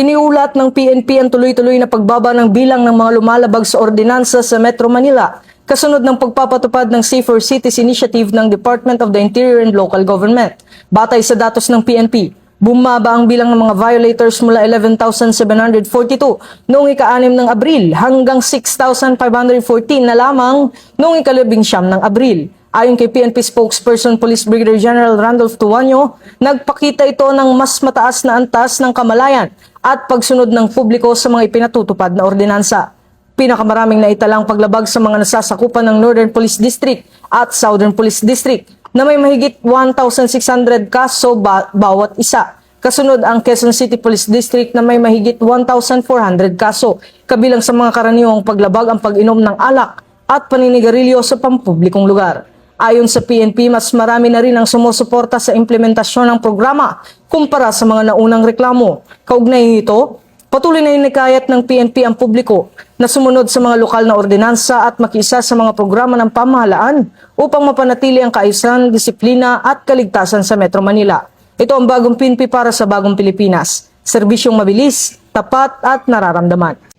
Iniulat ng PNP ang tuloy-tuloy na pagbaba ng bilang ng mga lumalabag sa ordinansa sa Metro Manila kasunod ng pagpapatupad ng Safer Cities Initiative ng Department of the Interior and Local Government. Batay sa datos ng PNP, bumaba ang bilang ng mga violators mula 11,742 noong ika-6 ng Abril hanggang 6,514 na lamang noong ika-19 ng Abril. Ayon kay PNP spokesperson Police Brigadier General Randolph Tuanyo, nagpakita ito ng mas mataas na antas ng kamalayan at pagsunod ng publiko sa mga ipinatutupad na ordinansa. Pinakamaraming naitalang paglabag sa mga nasasakupan ng Northern Police District at Southern Police District na may mahigit 1,600 kaso bawat isa. Kasunod ang Quezon City Police District na may mahigit 1,400 kaso, kabilang sa mga karaniwang paglabag ang pag-inom ng alak at paninigarilyo sa pampublikong lugar. Ayon sa PNP, mas marami na rin ang sumusuporta sa implementasyon ng programa kumpara sa mga naunang reklamo. Kaugnay nito, patuloy na hinikayat ng PNP ang publiko na sumunod sa mga lokal na ordinansa at makiisa sa mga programa ng pamahalaan upang mapanatili ang kaayusan, disiplina at kaligtasan sa Metro Manila. Ito ang bagong PNP para sa bagong Pilipinas. Serbisyong mabilis, tapat at nararamdaman.